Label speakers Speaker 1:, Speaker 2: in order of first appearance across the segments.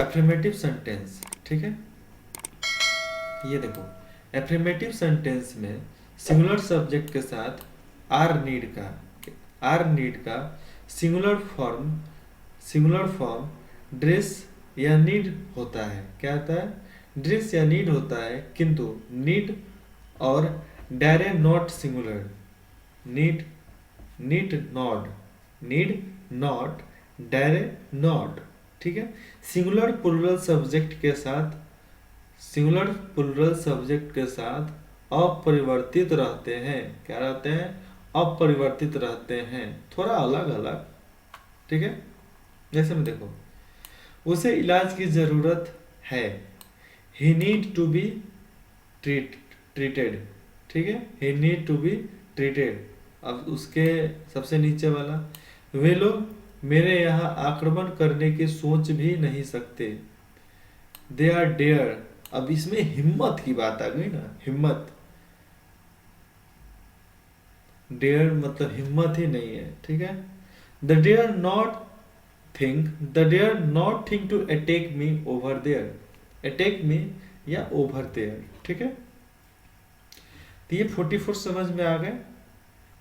Speaker 1: Affirmative sentence, ठीक है। ये देखो, एफर्मेटिव सेंटेंस में सिंगुलर सब्जेक्ट के साथ आर नीड का सिंगुलर फॉर्म ड्रेस या नीड होता है। क्या होता है? ड्रेस या नीड होता है, किंतु नीड और dare not singular. Need need not dare not, ठीक है। सिंगुलर प्लूरल सब्जेक्ट के साथ अपरिवर्तित रहते हैं। क्या रहते हैं? अपरिवर्तित रहते हैं, थोड़ा अलग अलग, ठीक है। जैसे में देखो, उसे इलाज की जरूरत है, ही नीड टू बी ट्रीटेड, ठीक है, ही नीड टू बी ट्रीटेड। अब उसके सबसे नीचे वाला, वे लोग मेरे यहाँ आक्रमण करने की सोच भी नहीं सकते, दे आर डेयर। अब इसमें हिम्मत की बात आ गई ना, हिम्मत। डेयर मतलब हिम्मत ही नहीं है, ठीक है। The dare not think to attack me over there, attack me या ओवर देयर, ठीक है। तो ये 44 समझ में आ गए।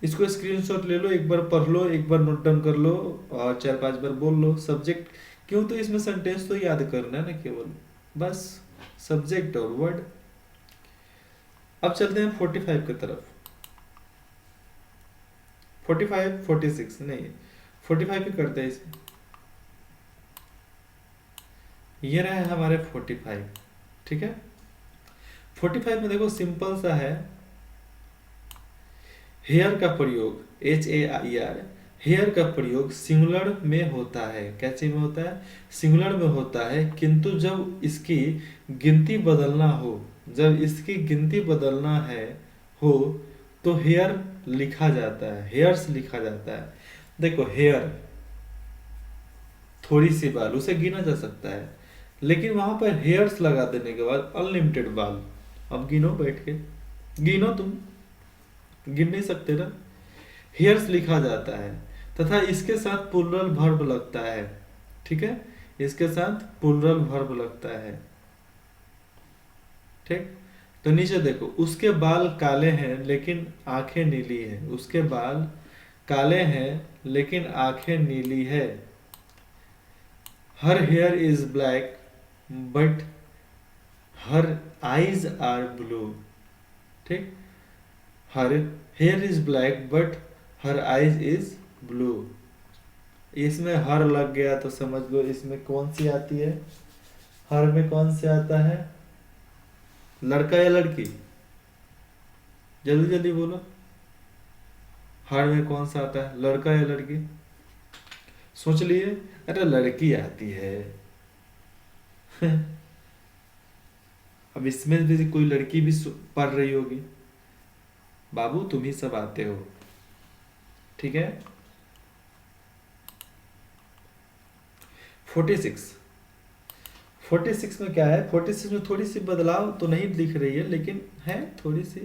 Speaker 1: इसको स्क्रीनशॉट ले लो, एक बार पढ़ लो, एक बार नोट डाउन कर लो और 4-5 बार बोल लो। सब्जेक्ट क्यों, तो इसमें सेंटेंस तो याद करना है ना केवल, बस सब्जेक्ट और वर्ड। अब चलते हैं 45 की तरफ। 46 नहीं, 45 ही करते हैं इसे। ये रहे हमारे 45, ठीक है। 45 में देखो सिंपल सा है, हेयर का प्रयोग, HAIR, हेयर का प्रयोग सिंगुलर में होता है। कैसे में होता है? सिंगुलर में होता है, किंतु जब इसकी गिनती बदलना हो तो हेयर लिखा जाता है, हेयर्स लिखा जाता है। देखो, हेयर थोड़ी सी बाल, उसे गिना जा सकता है, लेकिन वहां पर हेयर्स लगा देने के बाद अनलिमिटेड बाल। अब गिनो, बैठ के गिनो, तुम गिन नहीं सकते ना। हेयर्स लिखा जाता है तथा इसके साथ प्लूरल वर्ब लगता है, ठीक है, इसके साथ प्लूरल वर्ब लगता है, ठीक। तो नीचे देखो, उसके बाल काले हैं लेकिन आंखें नीली है, उसके बाल काले हैं लेकिन आंखें नीली है। Her hair is black but her eyes are blue, ठीक। Her hair is black but her eyes is blue. इसमें हर लग गया तो समझ लो इसमें कौन सी आती है। हर में कौन से आता है? लड़का या लड़की? जल्दी जल्दी बोलो, हर में कौन सा आता है, लड़का या लड़की? सोच लिए? अरे लड़की आती है। अब इसमें भी कोई लड़की भी पढ़ रही होगी। बाबू तुम ही सब आते हो, ठीक है। 46 में क्या है? 46 में थोड़ी सी बदलाव तो नहीं दिख रही है, लेकिन है थोड़ी सी,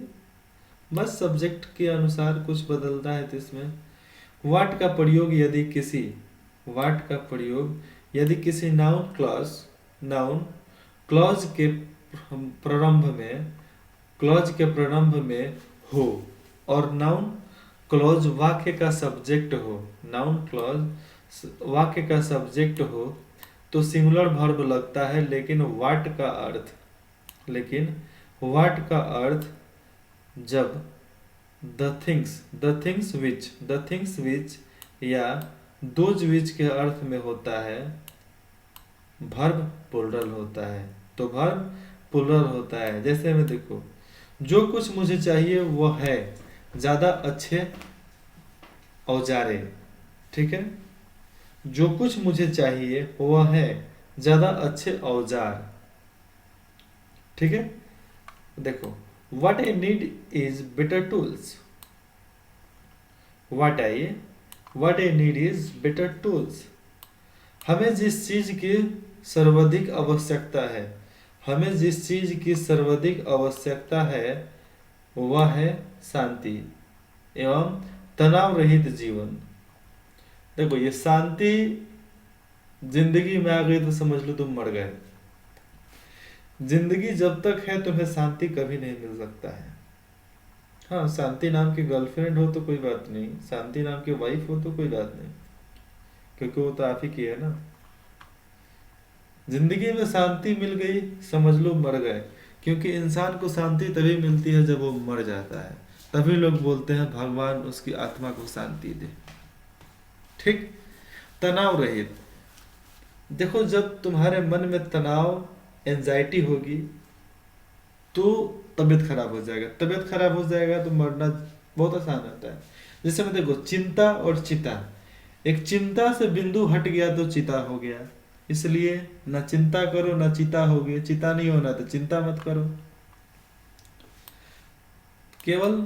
Speaker 1: बस सब्जेक्ट के अनुसार कुछ बदलता है। तो इसमें वाट का प्रयोग यदि किसी नाउन क्लॉज के प्रारंभ में हो और नाउन क्लॉज वाक्य का सब्जेक्ट हो तो सिंगुलर वर्ब लगता है, लेकिन वाट का अर्थ जब द थिंग्स विच या दोज विच के अर्थ में होता है, वर्ब प्लूरल होता है। तो वर्ब प्लूरल होता है। जैसे में देखो, जो कुछ मुझे चाहिए वो है ज्यादा अच्छे औजारे, ठीक है। जो कुछ मुझे चाहिए वह है ज्यादा अच्छे औजार, ठीक है। देखो, what I need is better tools. what I need is better tools. हमें जिस चीज की सर्वाधिक आवश्यकता है वह है शांति एवं तनाव रहित जीवन। देखो, ये शांति जिंदगी में आ गई तो समझ लो तुम मर गए। जिंदगी जब तक है तुम्हें शांति कभी नहीं मिल सकता है। हाँ, शांति नाम की गर्लफ्रेंड हो तो कोई बात नहीं, शांति नाम की वाइफ हो तो कोई बात नहीं, क्योंकि वो तो आप ही की है ना। जिंदगी में शांति मिल गई समझ लो मर गए, क्योंकि इंसान को शांति तभी मिलती है जब वो मर जाता है। तभी लोग बोलते हैं भगवान उसकी आत्मा को शांति दे। ठीक। तनाव रहित। देखो, जब तुम्हारे मन में तनाव, एंजाइटी होगी तो तबीयत खराब हो जाएगा। तबीयत खराब हो जाएगा तो मरना बहुत आसान होता है। जैसे में देखो, चिंता और चिता। एक चिंता से बिंदु हट गया तो चिता हो गया। इसलिए ना चिंता करो ना चिता होगी। चिता नहीं होना तो चिंता मत करो। केवल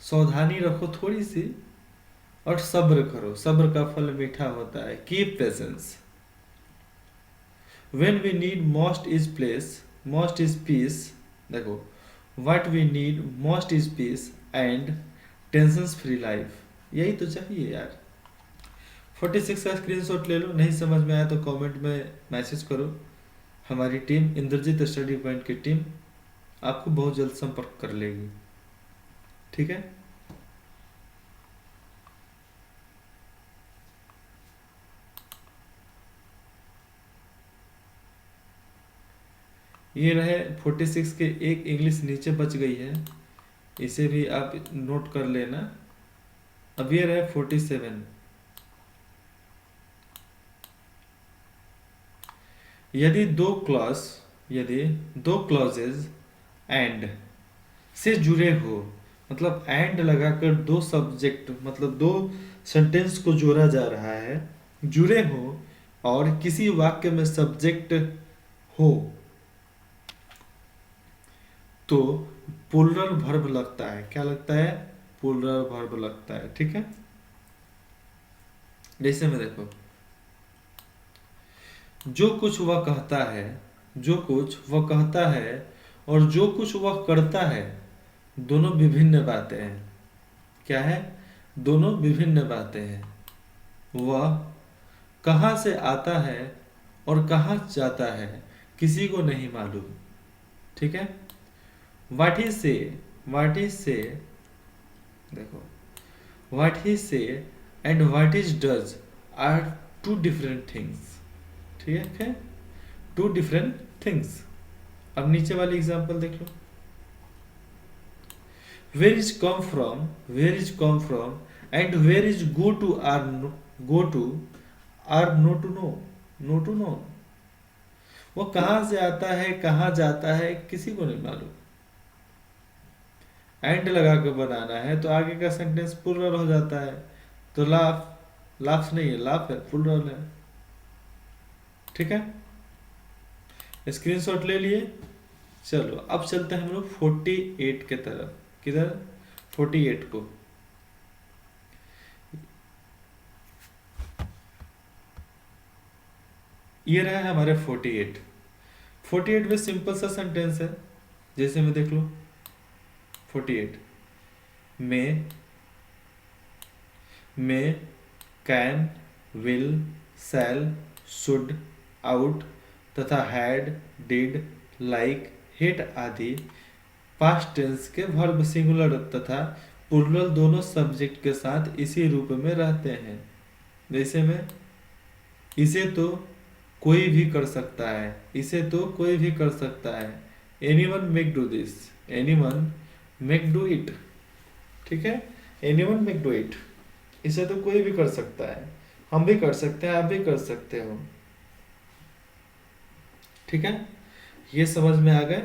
Speaker 1: सावधानी रखो थोड़ी सी, और सब्र करो। सब्र का फल मीठा होता है। Keep patience. When we need most is peace. देखो, what we need most is peace and tensions free life. यही तो चाहिए यार। 46 का स्क्रीनशॉट ले लो। नहीं समझ में आया तो कमेंट में मैसेज करो। हमारी टीम, इंद्रजीत स्टडी पॉइंट की टीम, आपको बहुत जल्द संपर्क कर लेगी। ठीक है। ये रहे 46 के। एक इंग्लिश नीचे बच गई है, इसे भी आप नोट कर लेना। अब ये रहे 47। यदि दो क्लॉजेज एंड से जुड़े हो, मतलब एंड लगाकर दो सब्जेक्ट, मतलब दो सेंटेंस को जोड़ा जा रहा है, जुड़े हो, और किसी वाक्य में सब्जेक्ट हो, तो प्लूरल वर्ब लगता है। क्या लगता है? प्लूरल वर्ब लगता है। ठीक है। जैसे में देखो, जो कुछ वह कहता है, जो कुछ वह कहता है और जो कुछ वह करता है, दोनों विभिन्न बातें हैं। क्या है? दोनों विभिन्न बातें हैं। वह कहाँ से आता है और कहाँ जाता है किसी को नहीं मालूम। ठीक है। व्हाट ही से देखो, what he say and what is does are two different things. ठीक है। Two different things. अब नीचे वाली एग्जांपल देख लो। Where is come from and where is go to are no to no. वो कहाँ से आता है, कहाँ जाता है, किसी को नहीं मालूम। एंड लगा के बनाना है तो आगे का सेंटेंस प्लूरल हो जाता है। तो लाफ्स नहीं है, लाफ है, प्लूरल है। ठीक है। स्क्रीनशॉट ले लिए। चलो अब चलते हैं हम लोग 48 के तरफ। किधर? 48 को। ये रहा है हमारे 48 में सिंपल सा सेंटेंस है। जैसे में देख लो, 48 में can, will, shall, should, ought तथा हैड, डिड, लाइक, हेट आदि पास्ट टेंस के वर्ब सिंगुलर तथा प्लूरल दोनों सब्जेक्ट के साथ इसी रूप में रहते हैं। जैसे में, इसे तो कोई भी कर सकता है, इसे तो कोई भी कर सकता है। Anyone make do this, anyone make do it. ठीक है। एनीवन मेक डू इट, इसे तो कोई भी कर सकता है। हम भी कर सकते हैं, आप भी कर सकते हो। ठीक है। ये समझ में आ गए?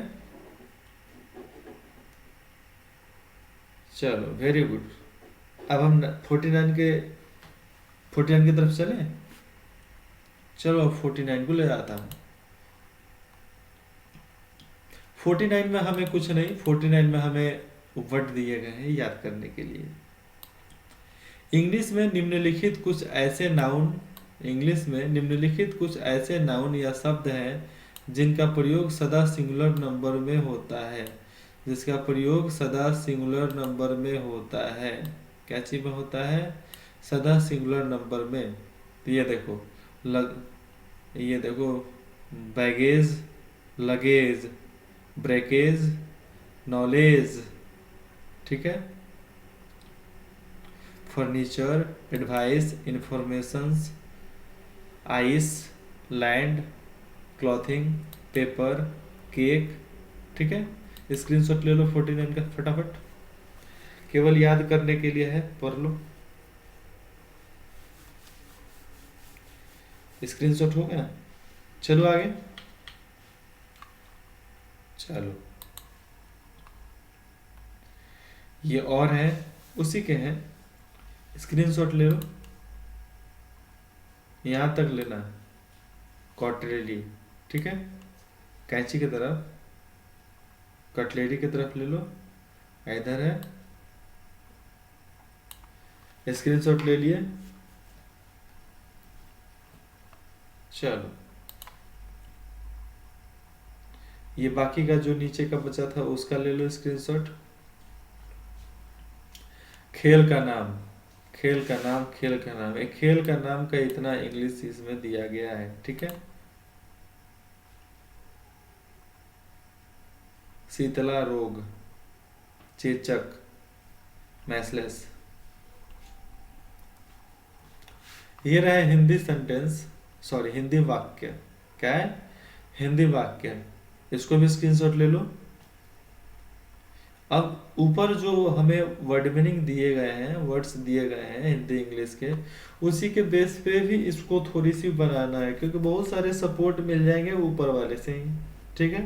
Speaker 1: चलो वेरी गुड। अब हम 49 की तरफ चलें। चलो अब 49 को ले जाता हूँ। 49 में हमें कुछ नहीं, 49 में हमें वर्ड दिए गए हैं याद करने के लिए। इंग्लिश में निम्नलिखित कुछ ऐसे नाउन या शब्द हैं जिनका प्रयोग सदा सिंगुलर नंबर में होता है। जिसका प्रयोग सदा सिंगुलर नंबर में होता है। क्या चीज में होता है? सदा सिंगुलर नंबर में। तो ये देखो, लग ये देखो, बैगेज, लगेज, ब्रेकेज, नॉलेज, ठीक है। Furniture, advice, informations, ice, land, clothing, paper, cake, ठीक है। स्क्रीनशॉट ले लो 49 का फटाफट, केवल याद करने के लिए है, पढ़ लो। स्क्रीनशॉट हो गया, चलो आगे। चलो ये और है, उसी के हैं, स्क्रीनशॉट ले लो, यहाँ तक लेना, कॉटरेली, ठीक है। कैंची की तरफ, कटलेरी की तरफ ले लो, इधर है, स्क्रीनशॉट ले लिए। चलो ये बाकी का जो नीचे का बचा था उसका ले लो स्क्रीनशॉट। खेल का नाम, खेल का नाम, खेल का नाम, एक खेल का नाम का इतना इंग्लिश इसमें दिया गया है, ठीक है। शीतला रोग, चेचक, मैसलेस। ये रहा हिंदी सेंटेंस, सॉरी हिंदी वाक्य, क्या है, हिंदी वाक्य, इसको भी स्क्रीनशॉट ले लो। अब ऊपर जो हमें वर्ड मीनिंग दिए गए हैं, वर्ड्स दिए गए हैं हिंदी इंग्लिश के, उसी के बेस पे भी इसको थोड़ी सी बनाना है, क्योंकि बहुत सारे सपोर्ट मिल जाएंगे ऊपर वाले से ही, ठीक है।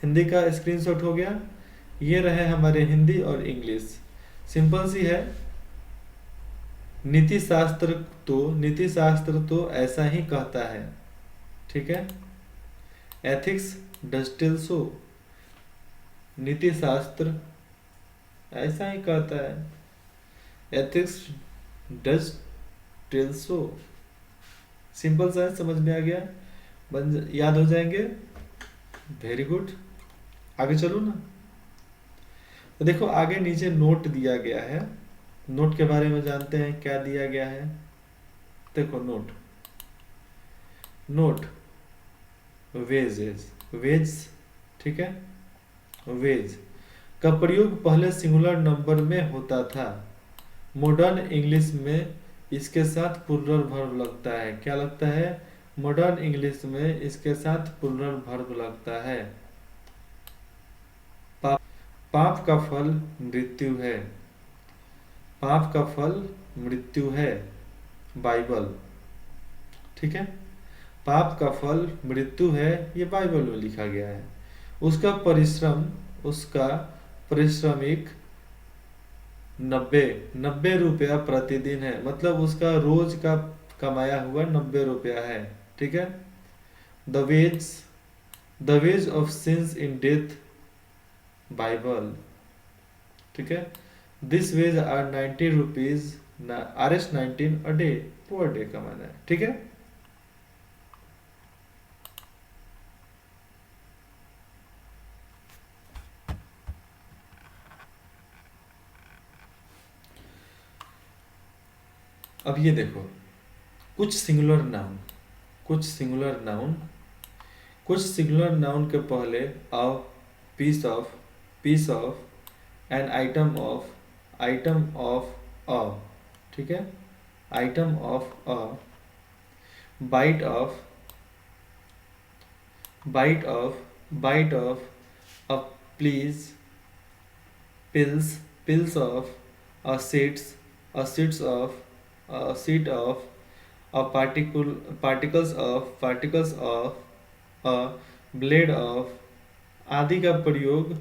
Speaker 1: हिंदी का स्क्रीनशॉट हो गया। ये रहे हमारे हिंदी और इंग्लिश, सिंपल सी है। नीति शास्त्र तो ऐसा ही कहता है, ठीक है। एथिक्स डज टेल सो, नीति शास्त्र ऐसा ही कहता है, ethics does tell so. Simple सा है, समझ में आ गया, याद हो जाएंगे, वेरी गुड। आगे चलो ना, तो देखो आगे नीचे नोट दिया गया है, नोट के बारे में जानते हैं क्या दिया गया है। देखो नोट, नोट वेजेस, वेज, ठीक है, वेज का प्रयोग पहले सिंगुलर नंबर में होता था, मॉडर्न इंग्लिश में इसके साथ प्लूरल वर्ब लगता है। क्या लगता है, मॉडर्न इंग्लिश में इसके साथ प्लूरल वर्ब लगता है। पाप का फल मृत्यु है, पाप का फल मृत्यु है, बाइबल, ठीक है। पाप का फल मृत्यु है, ये बाइबल में लिखा गया है। उसका परिश्रम, उसका पारिश्रमिक 90 रुपया प्रतिदिन है, मतलब उसका रोज का कमाया हुआ 90 रुपया है, ठीक है। The wage of sins in death, Bible, ठीक है। This wage are 90 rupees, RS19 a day, per day कमाना है, ठीक है। अब ये देखो, कुछ सिंगुलर नाउन, कुछ सिंगुलर नाउन, कुछ सिंगुलर नाउन के पहले a, piece of, an item of a, ठीक है, item of a, bite of, bite of a, please, pills of, a seats of, a seat of, a particles of, a blade of, आदि का प्रयोग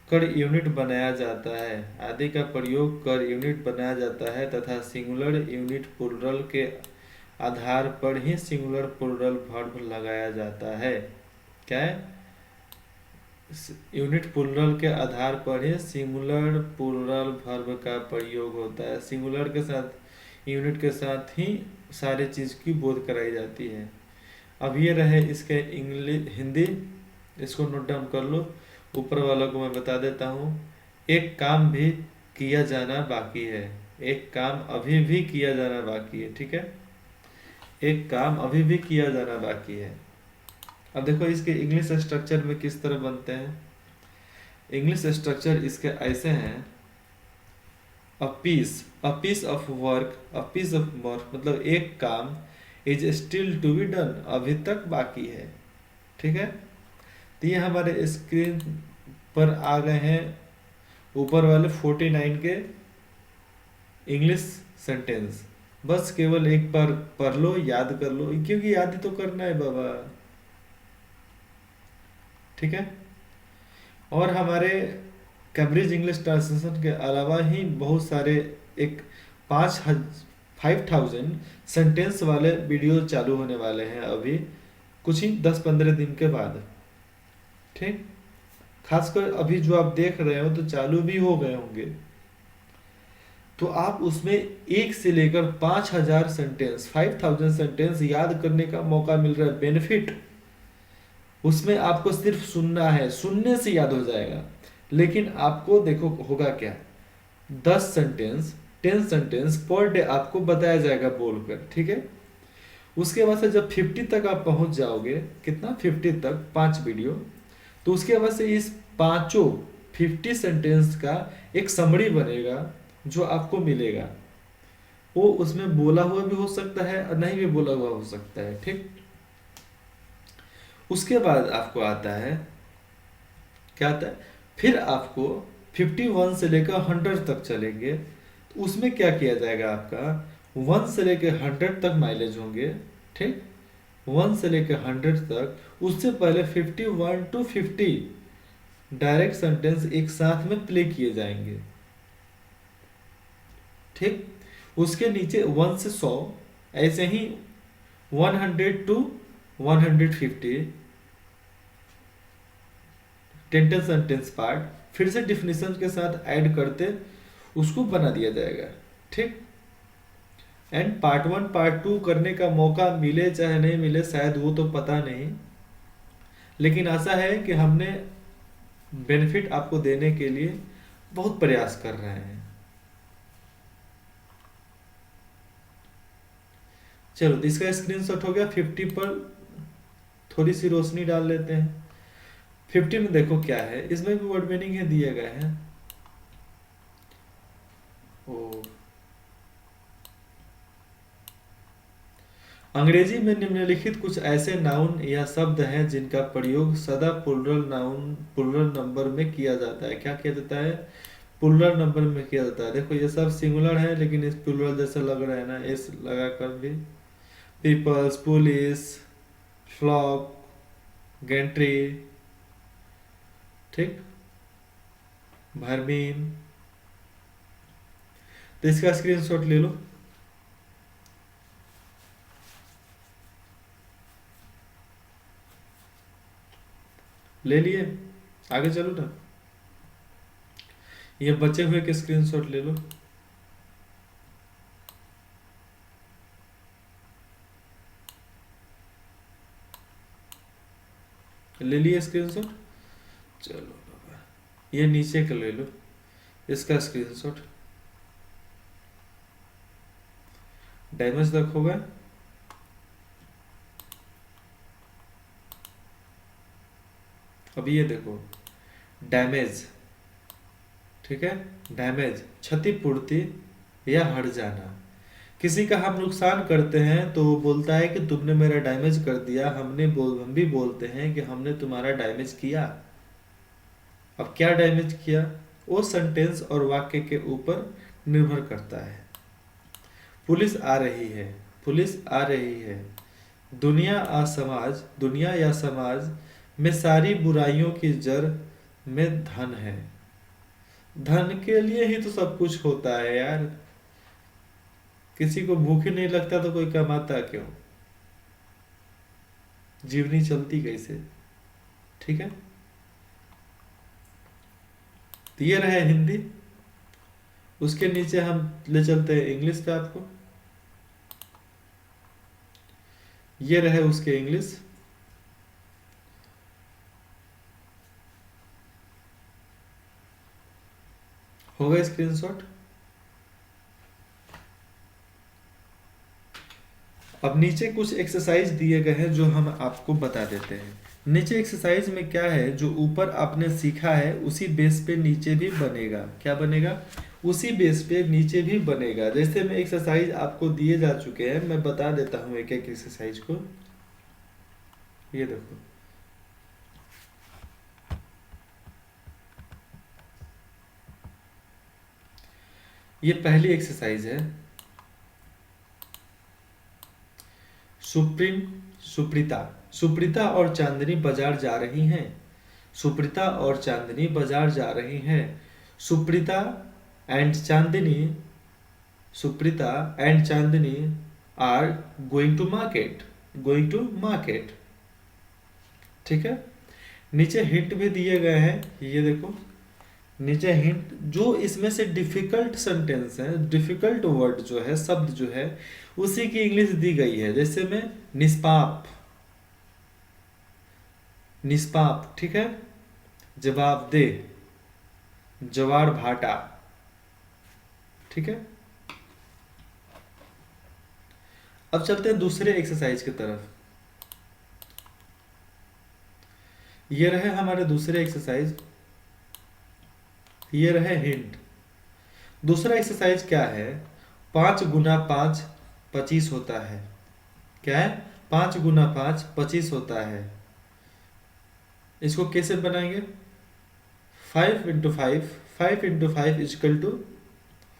Speaker 1: कर unit बनाया जाता है, आदि का प्रयोग कर यूनिट बनाया जाता है तथा सिंगुलर यूनिट प्लूरल के आधार पर ही सिंगुलर प्लूरल वर्ब लगाया जाता है। क्या है, यूनिट प्लूरल के आधार पर ही सिंगुलर प्लूरल वर्ब का प्रयोग होता है। सिंगुलर के साथ, यूनिट के साथ ही सारे चीज़ की बोध कराई जाती है। अब ये रहे इसके इंग्लिश हिंदी, इसको नोट डाउन कर लो। ऊपर वालों को मैं बता देता हूँ, एक काम भी किया जाना बाकी है, एक काम अभी भी किया जाना बाकी है, ठीक है। एक काम अभी भी किया जाना बाकी है। अब देखो इसके इंग्लिश स्ट्रक्चर में किस तरह बनते हैं। इंग्लिश स्ट्रक्चर इसके ऐसे हैं। अ पीस ऑफ वर्क, मतलब एक काम is still to be done, अभी तक बाकी है। ठीक है, तो ये हमारे स्क्रीन पर आ गए हैं ऊपर वाले 49 के इंग्लिश सेंटेंस। बस केवल एक बार पढ़ लो, याद कर लो, क्योंकि याद ही तो करना है बाबा। ठीक है, और हमारे कैम्ब्रिज इंग्लिश ट्रांसलेशन के अलावा ही बहुत सारे एक 5000 सेंटेंस वाले वीडियो चालू होने वाले हैं अभी कुछ ही 10-15 दिन के बाद। ठीक, खासकर अभी जो आप देख रहे हो तो चालू भी हो गए होंगे, तो आप उसमें 1 से लेकर 5000 सेंटेंस, 5000 सेंटेंस याद करने का मौका मिल रहा है। बेनिफिट उसमें आपको सिर्फ सुनना है, सुनने से याद हो जाएगा। लेकिन आपको देखो होगा क्या, 10 सेंटेंस 10 सेंटेंस पर डे आपको बताया जाएगा बोलकर। ठीक है, उसके बाद से जब 50 तक आप पहुंच जाओगे, कितना 50 तक 5 वीडियो, तो उसके बाद से इस पांचों 50 सेंटेंस का एक समरी बनेगा जो आपको मिलेगा। वो उसमें बोला हुआ भी हो सकता है और नहीं भी बोला हुआ हो सकता है। ठीक, उसके बाद आपको आता है, क्या आता है, फिर आपको 51 से लेकर 100 तक चलेंगे, तो उसमें क्या किया जाएगा, आपका 1 से लेकर 100 तक माइलेज होंगे। ठीक, 1 से लेकर 100 तक, उससे पहले 51 to 50 डायरेक्ट सेंटेंस एक साथ में प्ले किए जाएंगे। ठीक, उसके नीचे 1 से 100, ऐसे ही 100 to 150 टेंटेंस सेंटेंस पार्ट फिर से डिफिनेशन के साथ ऐड करते उसको बना दिया जाएगा। ठीक, एंड पार्ट 1 पार्ट 2 करने का मौका मिले चाहे नहीं मिले, शायद वो तो पता नहीं, लेकिन आशा है कि हमने बेनिफिट आपको देने के लिए बहुत प्रयास कर रहे हैं। चलो, तो इसका स्क्रीनशॉट हो गया। 50 पर थोड़ी सी रोशनी डाल लेते हैं। 50 में देखो क्या है, इसमें भी वर्ड मीनिंग है दिए गए हैं। ओ, अंग्रेजी में निम्नलिखित कुछ ऐसे नाउन या शब्द हैं जिनका प्रयोग सदा प्लुरल नंबर में किया जाता है। क्या किया जाता है, प्लुरल नंबर में किया जाता है। देखो ये सब सिंगुलर है लेकिन इस प्लुरल जैसा लग रहा है ना, एस लगा कर भी। पीपल्स, पुलिस, फ्लॉक, गेंट्री, ठीक, भरमीन। तो इसका स्क्रीनशॉट ले लो। ले लिए, आगे चलो ना। ये बचे हुए के स्क्रीनशॉट ले लो। ले लिए स्क्रीनशॉट। चलो ये नीचे का ले लो, इसका स्क्रीनशॉट। डैमेज तक होगा। अब ये देखो, डैमेज, ठीक है, डैमेज क्षतिपूर्ति या हट जाना। किसी का हम नुकसान करते हैं तो वो बोलता है कि तुमने मेरा डैमेज कर दिया। हम भी बोलते हैं कि हमने तुम्हारा डैमेज किया। अब क्या डैमेज किया, वो सेंटेंस और वाक्य के ऊपर निर्भर करता है। पुलिस आ रही है, पुलिस आ रही है। दुनिया या समाज में सारी बुराइयों की जड़ में धन है। धन के लिए ही तो सब कुछ होता है यार। किसी को भूख ही नहीं लगता तो कोई कमाता क्यों, जीवनी चलती कैसे। ठीक है, तो ये रहे हिंदी। उसके नीचे हम ले चलते हैं इंग्लिश पे आपको। ये रहे उसके इंग्लिश। हो गया स्क्रीनशॉट। अब नीचे कुछ एक्सरसाइज दिए गए हैं जो हम आपको बता देते हैं। नीचे एक्सरसाइज में क्या है, जो ऊपर आपने सीखा है उसी बेस पे नीचे भी बनेगा। क्या बनेगा? उसी बेस पे नीचे भी बनेगा। जैसे मैं एक्सरसाइज आपको दिए जा चुके हैं, मैं बता देता हूँ एक एक एक्सरसाइज को। ये देखो, ये पहली एक्सरसाइज है। सुप्रीम सुप्रीता सुप्रीता और चांदनी बाजार जा रही हैं। सुप्रीता और चांदनी बाजार जा रही हैं। Suprita and Chandni Suprita and Chandni are going to market. Going to market. ठीक है। नीचे हिंट भी दिए गए हैं, ये देखो नीचे हिंट। जो इसमें से डिफिकल्ट सेंटेंस है, डिफिकल्ट वर्ड जो है, शब्द जो है, उसी की इंग्लिश दी गई है। जैसे में निष्पाप, निष्पाप, ठीक है। जवाबदेह, जवार भाटा, ठीक है। अब चलते हैं दूसरे एक्सरसाइज की तरफ। ये रहे हमारे दूसरे एक्सरसाइज, ये रहे हिंट। दूसरा एक्सरसाइज क्या है? 5 × 5 25 होता है। क्या है? 5 × 5 25 होता है। इसको कैसे बनाएंगे? 5 × 5, 5 × 5 is equal to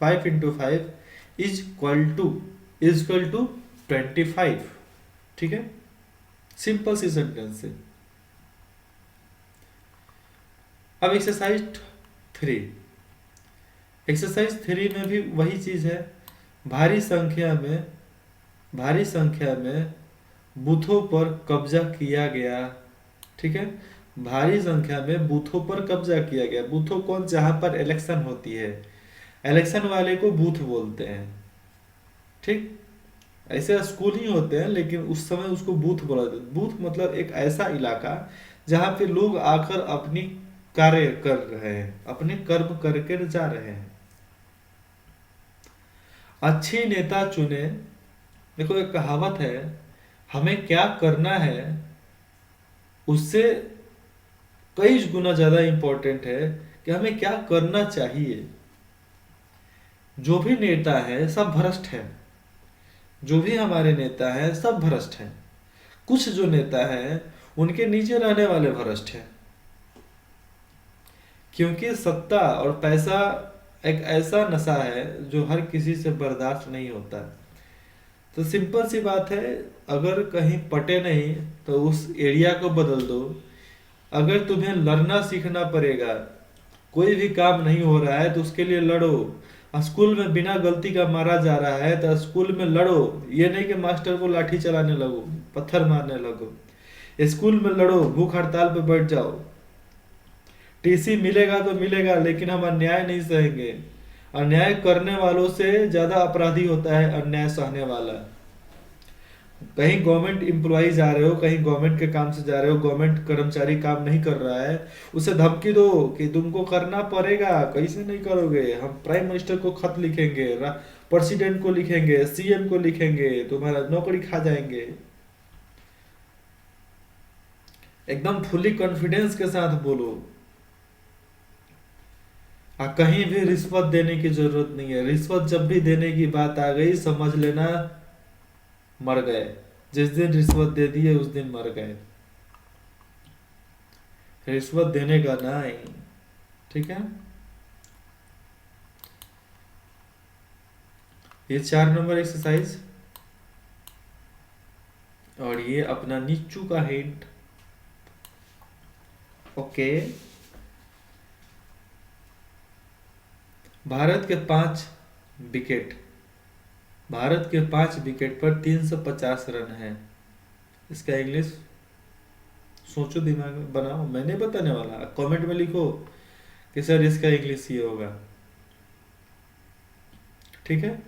Speaker 1: 5 × 5 is equal to 25। ठीक है, सिंपल सी सेंटेंस है। अब एक्सरसाइज 3। एक्सरसाइज 3 में भी वही चीज है। भारी संख्या में बूथों पर कब्जा किया गया। ठीक है, भारी संख्या में बूथों पर कब्जा किया गया। बूथों कौन? जहां पर इलेक्शन होती है, इलेक्शन वाले को बूथ बोलते हैं। ठीक, ऐसे स्कूल ही होते हैं लेकिन उस समय उसको बूथ बोला जाता है। बूथ मतलब एक ऐसा इलाका जहां पे लोग आकर अपनी कार्य कर रहे हैं, अपने कर्म करके जा रहे हैं। अच्छे नेता चुने। देखो एक कहावत है, हमें क्या करना है उससे कई गुना ज्यादा इंपॉर्टेंट है कि हमें क्या करना चाहिए। जो भी नेता है सब भ्रष्ट है। जो भी हमारे नेता हैं सब भ्रष्ट हैं। कुछ जो नेता हैं उनके नीचे रहने वाले भ्रष्ट हैं। क्योंकि सत्ता और पैसा एक ऐसा नशा है जो हर किसी से बर्दाश्त नहीं होता। तो सिंपल सी बात है, अगर कहीं पटे नहीं तो उस एरिया को बदल दो। अगर तुम्हें लड़ना सीखना पड़ेगा, कोई भी काम नहीं हो रहा है तो उसके लिए लड़ो। स्कूल में बिना गलती का मारा जा रहा है तो स्कूल में लड़ो। ये नहीं कि मास्टर को लाठी चलाने लगो, पत्थर मारने लगो। स्कूल में लड़ो, भूख हड़ताल पे बैठ जाओ। टीसी मिलेगा तो मिलेगा लेकिन हम अन्याय नहीं सहेंगे। अन्याय करने वालों से ज्यादा अपराधी होता है अन्याय सहने वाला। कहीं गवर्नमेंट एम्प्लॉय जा रहे हो, कहीं गवर्नमेंट के काम से जा रहे हो, गवर्नमेंट कर्मचारी काम नहीं कर रहा है, उसे धमकी दो कि तुमको करना पड़ेगा। कैसे नहीं करोगे? हम प्राइम मिनिस्टर को खत लिखेंगे, प्रेसिडेंट को लिखेंगे, सीएम को लिखेंगे, तुम्हारा नौकरी खा जाएंगे। एकदम फुली कॉन्फिडेंस के साथ बोलो। कहीं भी रिश्वत देने की जरूरत नहीं है। रिश्वत जब भी देने की बात आ गई समझ लेना मर गए। जिस दिन रिश्वत दे दिए उस दिन मर गए। रिश्वत देने का नहीं। ठीक है, ये 4 नंबर एक्सरसाइज और ये अपना नीचू का हिंट। ओके, भारत के 5 विकेट भारत के 5 विकेट पर 350 रन है। इसका इंग्लिश सोचो, दिमाग में बनाओ। मैं नहीं बताने वाला, कमेंट में लिखो कि सर इसका इंग्लिश ये होगा। ठीक है,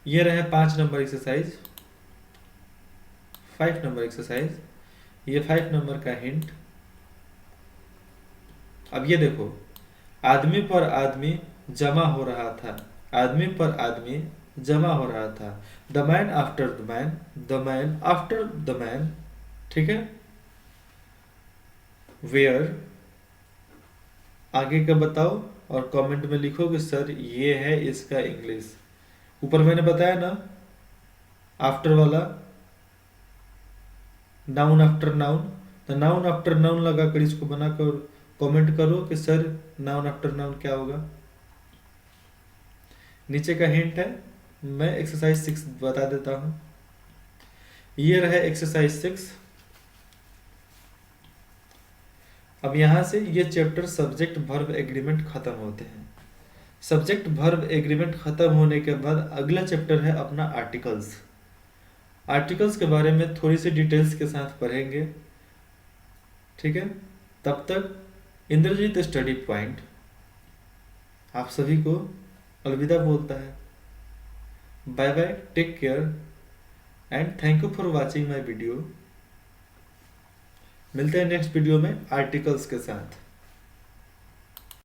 Speaker 1: ये रहे 5 नंबर एक्सरसाइज। 5 नंबर एक्सरसाइज, ये 5 नंबर का हिंट। अब ये देखो, आदमी पर आदमी जमा हो रहा था। आदमी पर आदमी जमा हो रहा था। The man after the man, the man after the man, ठीक है। वेयर, आगे का बताओ और कमेंट में लिखो कि सर ये है इसका इंग्लिश। ऊपर मैंने बताया ना आफ्टर वाला, नाउन आफ्टर नाउन, तो नाउन आफ्टर नाउन लगाकर इसको बनाकर कमेंट करो कि सर नाउन आफ्टर नाउन क्या होगा। नीचे का हिंट है, मैं एक्सरसाइज 6 बता देता हूँ। ये रहा एक्सरसाइज 6। अब यहाँ से ये चैप्टर सब्जेक्ट वर्ब एग्रीमेंट खत्म होते हैं। सब्जेक्ट वर्ब एग्रीमेंट खत्म होने के बाद अगला चैप्टर है अपना आर्टिकल्स। आर्टिकल्स के बारे में थोड़ी सी डिटेल्स के साथ पढ़ेंगे, ठीक है। तब तक इंद्रजीत स्टडी पॉइंट आप सभी को अलविदा बोलता है। Bye bye, take care and thank you for watching my video. मिलते हैं नेक्स्ट वीडियो में आर्टिकल्स के साथ।